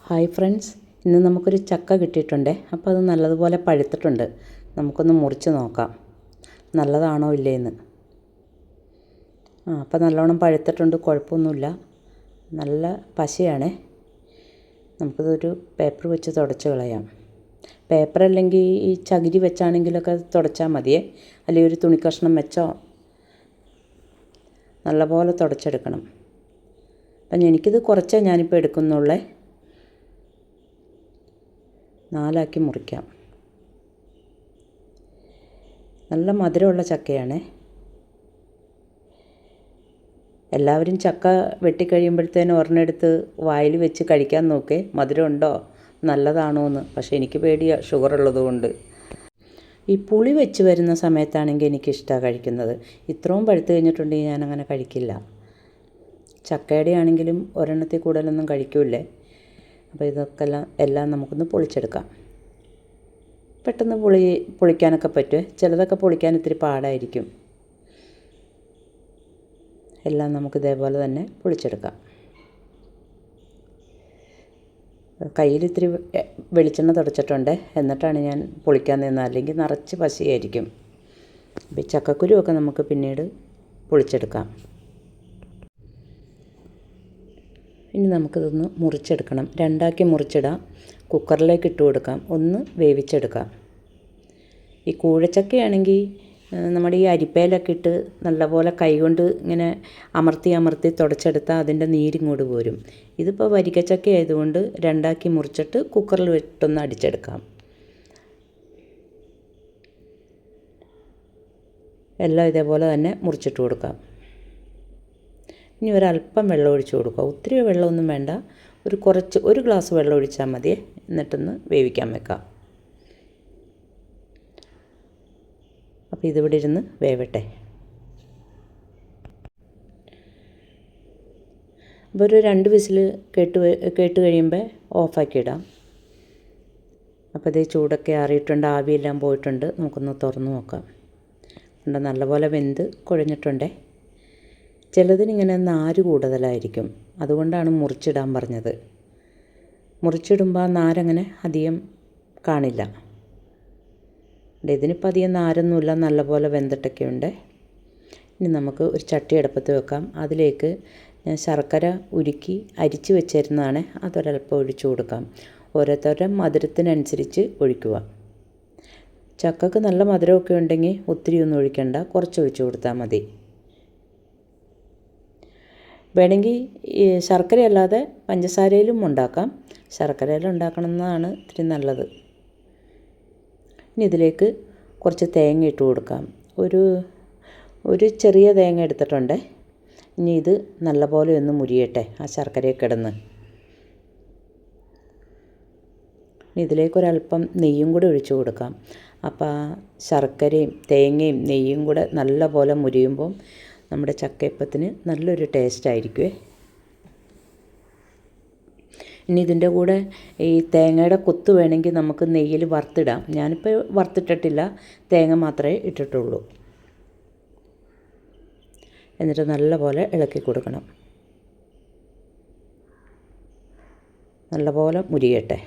Hi friends, ഇന്ന് നമുക്കൊരു ചക്ക കിട്ടിയിട്ടുണ്ട്. അപ്പോൾ അത് നല്ലതുപോലെ പഴുത്തിട്ടുണ്ട്. നമുക്കൊന്ന് മുറിച്ച് നോക്കാം നല്ലതാണോ ഇല്ലേന്ന്. അപ്പോൾ നല്ലോണം പഴുത്തിട്ടുണ്ട്, കുഴപ്പമൊന്നുമില്ല. നല്ല പശയാണേ. നമുക്കിതൊരു പേപ്പർ വെച്ച് തുടച്ച് കളയാം. പേപ്പർ അല്ലെങ്കിൽ ഈ ചകിരി വെച്ചാണെങ്കിലൊക്കെ തുടച്ചാൽ മതിയേ, അല്ലെങ്കിൽ ഒരു തുണി കഷ്ണം വെച്ചോ നല്ലപോലെ തുടച്ചെടുക്കണം. അപ്പം എനിക്കിത് കുറച്ചേ ഞാനിപ്പോൾ എടുക്കുന്നുള്ളേ. 4 മുറിക്കാം. നല്ല മധുരമുള്ള ചക്കയാണ്. എല്ലാവരും ചക്ക വെട്ടിക്കഴിയുമ്പോഴത്തേനും ഒരെണ്ണെടുത്ത് വായിൽ വെച്ച് കഴിക്കാൻ നോക്കേ, മധുരമുണ്ടോ നല്ലതാണോ എന്ന്. പക്ഷേ എനിക്ക് പേടിയാണ്, ഷുഗർ ഉള്ളതുകൊണ്ട്. ഈ പുളി വെച്ച് വരുന്ന സമയത്താണെങ്കിൽ എനിക്കിഷ്ടമാണ് കഴിക്കുന്നത്. ഇത്രയും പഴുത്ത് കഴിഞ്ഞിട്ടുണ്ടെങ്കിൽ ഞാനങ്ങനെ കഴിക്കില്ല. ചക്കയുടെ ആണെങ്കിലും ഒരെണ്ണത്തിൽ കൂടുതലൊന്നും കഴിക്കൂലേ. അപ്പോൾ ഇതൊക്കെ എല്ലാം നമുക്കൊന്ന് പൊളിച്ചെടുക്കാം. പെട്ടെന്ന് പൊളിക്കാനൊക്കെ പറ്റുമേ. ചിലതൊക്കെ പൊളിക്കാൻ ഇത്തിരി പാടായിരിക്കും. എല്ലാം നമുക്ക് ഇതേപോലെ തന്നെ പൊളിച്ചെടുക്കാം. കയ്യിൽ ഇത്തിരി വെളിച്ചെണ്ണ തുടച്ചിട്ടുണ്ട്, എന്നിട്ടാണ് ഞാൻ പൊളിക്കാൻ നിന്നത്. അല്ലെങ്കിൽ നിറച്ച് പശയായിരിക്കും. അപ്പോൾ ഈ ചക്കക്കുരുവൊക്കെ നമുക്ക് പിന്നീട് പൊളിച്ചെടുക്കാം. ഇനി നമുക്കിതൊന്ന് മുറിച്ചെടുക്കണം. 2 മുറിച്ചിടാം. കുക്കറിലേക്ക് ഇട്ട് കൊടുക്കാം. ഒന്ന് വേവിച്ചെടുക്കാം. ഈ കൂഴച്ചക്കയാണെങ്കിൽ നമ്മുടെ ഈ അരിപ്പയിലൊക്കെ ഇട്ട് നല്ലപോലെ കൈകൊണ്ട് ഇങ്ങനെ അമർത്തി തുടച്ചെടുത്താൽ അതിൻ്റെ നീരിങ്ങോട്ട് പോരും. ഇതിപ്പോൾ വരിക്കച്ചക്ക ആയതുകൊണ്ട് 2 മുറിച്ചിട്ട് കുക്കറിൽ ഇട്ടൊന്ന് അടിച്ചെടുക്കാം. എല്ലാം ഇതേപോലെ തന്നെ മുറിച്ചിട്ട് കൊടുക്കാം. ഇനി ഒരല്പം വെള്ളം ഒഴിച്ച് കൊടുക്കുക. ഒത്തിരി വെള്ളമൊന്നും വേണ്ട, ഒരു ഗ്ലാസ് വെള്ളം ഒഴിച്ചാൽ മതിയേ. എന്നിട്ടൊന്ന് വേവിക്കാൻ വെക്കാം. അപ്പോൾ ഇതിവിടെ ഇരുന്ന് വേവട്ടെ. അപ്പോൾ ഒരു 2 വിസിൽ കേട്ട് കഴിയുമ്പോൾ ഓഫാക്കി ഇടാം. അപ്പോൾ ഇതേ ചൂടൊക്കെ ആറിയിട്ടുണ്ട്, ആവിയെല്ലാം പോയിട്ടുണ്ട്. നമുക്കൊന്ന് തുറന്ന് നോക്കാം. ഉണ്ട്, നല്ലപോലെ വെന്ത് കുഴഞ്ഞിട്ടുണ്ടേ. ചിലതിനിങ്ങനെ നാര് കൂടുതലായിരിക്കും, അതുകൊണ്ടാണ് മുറിച്ചിടാൻ പറഞ്ഞത്. മുറിച്ചിടുമ്പോൾ ആ നാരങ്ങനെ അധികം കാണില്ല. ഇതിനിപ്പോൾ അധികം നാരൊന്നുമില്ല, നല്ലപോലെ വെന്തിട്ടൊക്കെ ഉണ്ട്. ഇനി നമുക്ക് ഒരു ചട്ടി അടുപ്പത്ത് വെക്കാം. അതിലേക്ക് ഞാൻ ശർക്കര ഉരുക്കി അരിച്ച് വെച്ചിരുന്നതാണ്, അതൊരൽപ്പം ഒഴിച്ചു കൊടുക്കാം. ഓരോരുത്തരുടെ മധുരത്തിനനുസരിച്ച് ഒഴിക്കുക. ചക്കക്ക് നല്ല മധുരമൊക്കെ ഉണ്ടെങ്കിൽ ഒത്തിരി ഒന്നും ഒഴിക്കണ്ട, കുറച്ച് ഒഴിച്ചു കൊടുത്താൽ മതി. വേണമെങ്കിൽ ഈ ശർക്കരയല്ലാതെ പഞ്ചസാരയിലും ഉണ്ടാക്കാം. ശർക്കരയിൽ ഉണ്ടാക്കണമെന്നാണ് ഇത്തിരി നല്ലത്. ഇനി ഇതിലേക്ക് കുറച്ച് തേങ്ങ ഇട്ട് കൊടുക്കാം. ഒരു ചെറിയ തേങ്ങ എടുത്തിട്ടുണ്ട്. ഇനി ഇത് നല്ലപോലെ ഒന്ന് മുരിയട്ടെ, ആ ശർക്കരയൊക്കെ ഇടുന്ന്. ഇനി ഇതിലേക്കൊരല്പം നെയ്യും കൂടെ ഒഴിച്ചു കൊടുക്കാം. അപ്പോൾ ആ ശർക്കരയും തേങ്ങയും നെയ്യും കൂടെ നല്ലപോലെ മുരിയുമ്പം നമ്മുടെ ചക്കയപ്പത്തിന് നല്ലൊരു ടേസ്റ്റ് ആയിരിക്കുമേ. ഇനി ഇതിൻ്റെ കൂടെ ഈ തേങ്ങയുടെ കൊത്ത് വേണമെങ്കിൽ നമുക്ക് നെയ്യിൽ വറുത്തിടാം. ഞാനിപ്പോൾ വറുത്തിട്ടിട്ടില്ല, തേങ്ങ മാത്രമേ ഇട്ടിട്ടുള്ളൂ. എന്നിട്ട് നല്ലപോലെ ഇളക്കി കൊടുക്കണം. നല്ലപോലെ മുരിയട്ടെ.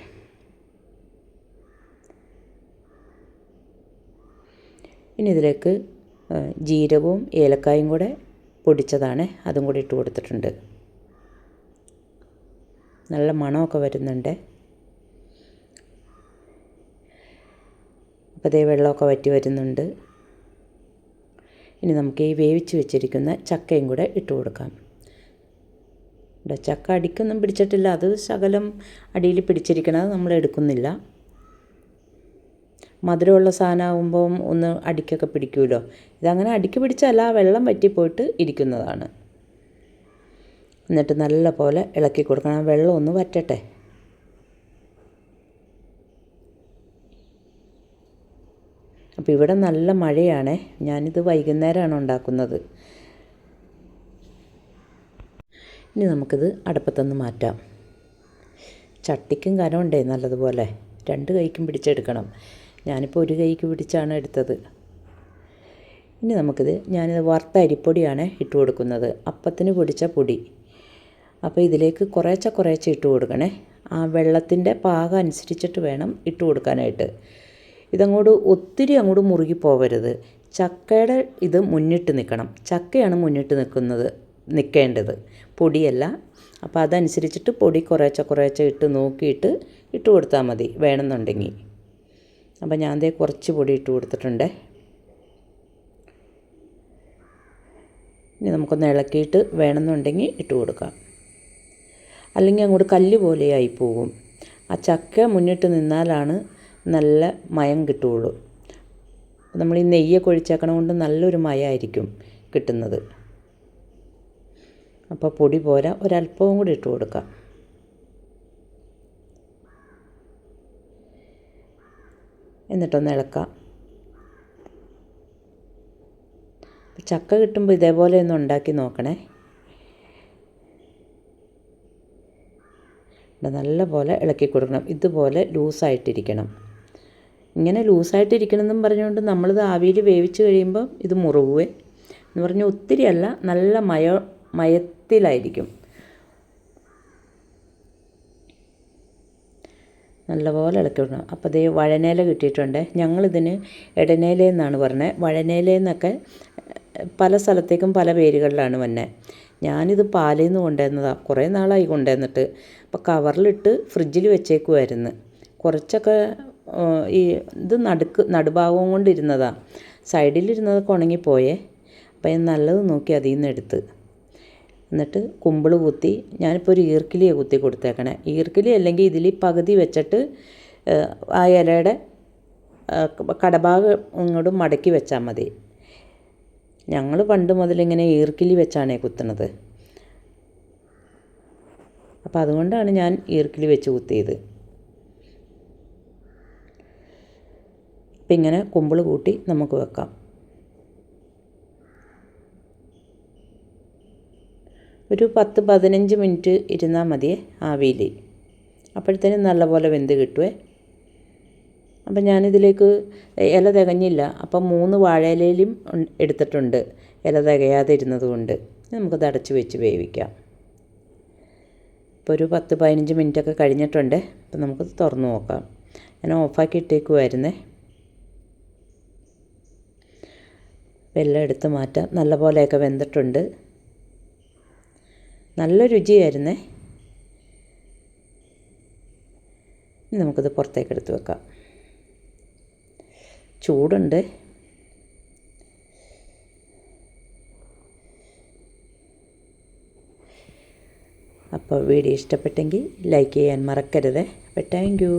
ഇനി ഇതിലേക്ക് ജീരകവും ഏലക്കായും കൂടെ പൊടിച്ചതാണ്, അതും കൂടി ഇട്ട് കൊടുത്തിട്ടുണ്ട്. നല്ല മണമൊക്കെ വരുന്നുണ്ട്. അപ്പോൾ അതേ വെള്ളമൊക്കെ വറ്റി വരുന്നുണ്ട്. ഇനി നമുക്ക് ഈ വേവിച്ച് വെച്ചിരിക്കുന്ന ചക്കയും കൂടെ ഇട്ട് കൊടുക്കാം. ചക്ക അടിക്കൊന്നും പിടിച്ചിട്ടില്ല, അത് ശകലം അടിയിൽ പിടിച്ചിരിക്കണത് നമ്മൾ എടുക്കുന്നില്ല. മധുരമുള്ള സാധനമാകുമ്പം ഒന്ന് അടിക്കൊക്കെ പിടിക്കുമല്ലോ. ഇതങ്ങനെ അടിക്ക് പിടിച്ചല്ല, വെള്ളം വറ്റിപ്പോയിട്ട് ഇരിക്കുന്നതാണ്. എന്നിട്ട് നല്ല പോലെ ഇളക്കി കൊടുക്കണം. വെള്ളം ഒന്ന് വറ്റട്ടെ. അപ്പോൾ ഇവിടെ നല്ല മഴയാണേ. ഞാനിത് വൈകുന്നേരമാണ് ഉണ്ടാക്കുന്നത്. ഇനി നമുക്കിത് അടുപ്പത്തൊന്ന് മാറ്റാം. ചട്ടിക്കും കനമുണ്ടേ നല്ലതുപോലെ, 2 കൈക്കും പിടിച്ചെടുക്കണം. ഞാനിപ്പോൾ 1 കൈക്ക് പിടിച്ചാണ് എടുത്തത്. ഇനി ഞാനിത് വറുത്ത അരിപ്പൊടിയാണ് ഇട്ട് കൊടുക്കുന്നത്, അപ്പത്തിന് പൊടിച്ച പൊടി. അപ്പോൾ ഇതിലേക്ക് കുറേശ്ശെ ഇട്ട് കൊടുക്കണേ. ആ വെള്ളത്തിൻ്റെ പാകം അനുസരിച്ചിട്ട് വേണം ഇട്ട് കൊടുക്കാനായിട്ട്. ഇതങ്ങോട്ട് ഒത്തിരി അങ്ങോട്ട് മുറുകി പോവരുത്. ചക്കയുടെ ഇത് മുന്നിട്ട് നിൽക്കണം. ചക്കയാണ് മുന്നിട്ട് നിൽക്കേണ്ടത്, പൊടിയല്ല. അപ്പോൾ അതനുസരിച്ചിട്ട് പൊടി കുറേശ്ശെ ഇട്ട് നോക്കിയിട്ട് ഇട്ട് കൊടുത്താൽ മതി വേണമെന്നുണ്ടെങ്കിൽ. അപ്പോൾ ഞാൻ ദേ കുറച്ച് പൊടി ഇട്ട് കൊടുത്തിട്ടുണ്ട്. ഇനി നമുക്കൊന്ന് ഇളക്കിയിട്ട് വേണമെന്നുണ്ടെങ്കിൽ ഇട്ട് കൊടുക്കാം. അല്ലെങ്കിൽ അങ്ങോട്ട് കല്ല് പോലെയായി പോകും. ആ ചക്ക മുന്നിട്ട് നിന്നാലാണ് നല്ല മയം കിട്ടുകയുള്ളൂ. നമ്മൾ ഈ നെയ്യൊക്കെ ഒഴിച്ചേക്കണ കൊണ്ട് നല്ലൊരു മയമായിരിക്കും കിട്ടുന്നത്. അപ്പോൾ പൊടി പോരാ, ഒരല്പവും കൂടി ഇട്ട് കൊടുക്കാം. എന്നിട്ടൊന്ന് ഇളക്കാം. ചക്ക കിട്ടുമ്പോൾ ഇതേപോലെ ഒന്ന് ഉണ്ടാക്കി നോക്കണേ. നല്ല പോലെ ഇളക്കി കൊടുക്കണം. ഇതുപോലെ ലൂസായിട്ടിരിക്കണം. ഇങ്ങനെ ലൂസായിട്ടിരിക്കണമെന്നും പറഞ്ഞുകൊണ്ട് നമ്മളിത് ആവിയിൽ വേവിച്ച് കഴിയുമ്പോൾ ഇത് മുറുകുവേ എന്ന് പറഞ്ഞാൽ ഒത്തിരി അല്ല, നല്ല മയത്തിലായിരിക്കും. നല്ലപോലെ ഇളക്കി വിടണം. അപ്പോൾ ദേ വഴനേല കിട്ടിയിട്ടുണ്ട്. ഞങ്ങളിതിന് ഇടനേല എന്നാണ് പറഞ്ഞത്. വഴനേലെന്നൊക്കെ പല സ്ഥലത്തേക്കും പല പേരുകളിലാണ് വന്നെ. ഞാനിത് പാലിൽ നിന്ന് കൊണ്ടുവന്നതാണ്. കുറേ നാളായി കൊണ്ടുവന്നിട്ട്. അപ്പോൾ കവറിലിട്ട് ഫ്രിഡ്ജിൽ വെച്ചേക്കുമായിരുന്നു. കുറച്ചൊക്കെ ഈ ഇത് നടുഭാഗവും കൊണ്ടിരുന്നതാണ്. സൈഡിലിരുന്നതൊക്കെ ഉണങ്ങിപ്പോയേ. അപ്പോൾ ഞാൻ നല്ലത് നോക്കി അതിൽ നിന്ന് എടുത്ത്, എന്നിട്ട് കുമ്പിൾ കുത്തി, ഞാനിപ്പോൾ ഒരു ഈർക്കിലിയാണ് കുത്തി കൊടുത്തേക്കണേ. ഈർക്കിലി അല്ലെങ്കിൽ ഇതിൽ പകുതി വെച്ചിട്ട് ആ ഇലയുടെ കടഭാഗം ഇങ്ങോട്ട് മടക്കി വെച്ചാൽ മതി. ഞങ്ങൾ പണ്ട് മുതലിങ്ങനെ ഈർക്കിലി വെച്ചാണ് കുത്തുന്നത്. അപ്പോൾ അതുകൊണ്ടാണ് ഞാൻ ഈർക്കിലി വെച്ച് കുത്തിയത്. അപ്പം ഇങ്ങനെ കുമ്പിൾ കൂട്ടി നമുക്ക് വെക്കാം. ഒരു 10-15 മിനിറ്റ് ഇരുന്നാൽ മതിയേ ആവിയിൽ. അപ്പോഴത്തേനും നല്ലപോലെ വെന്ത് കിട്ടുമേ. അപ്പം ഞാനിതിലേക്ക് ഇല തികഞ്ഞില്ല. അപ്പം 3 വാഴയിലയും എടുത്തിട്ടുണ്ട്, ഇല തികയാതെ ഇരുന്നത് കൊണ്ട്. നമുക്കത് അടച്ച് വെച്ച് വേവിക്കാം. ഇപ്പോൾ ഒരു 10-15 മിനിറ്റൊക്കെ കഴിഞ്ഞിട്ടുണ്ട്. അപ്പം നമുക്കത് തുറന്ന് നോക്കാം. ഞാൻ ഓഫാക്കി ഇട്ടേക്കുമായിരുന്നേ. എല്ലാം എടുത്ത് മാറ്റാം. നല്ലപോലെയൊക്കെ വെന്തിട്ടുണ്ട്. നല്ല രുചിയായിരുന്നേ. ഇനി നമുക്കിത് പുറത്തേക്ക് എടുത്ത് വെക്കാം. ചൂടുണ്ട്. അപ്പോൾ വീഡിയോ ഇഷ്ടപ്പെട്ടെങ്കിൽ ലൈക്ക് ചെയ്യാൻ മറക്കരുത്. അപ്പോൾ താങ്ക് യു.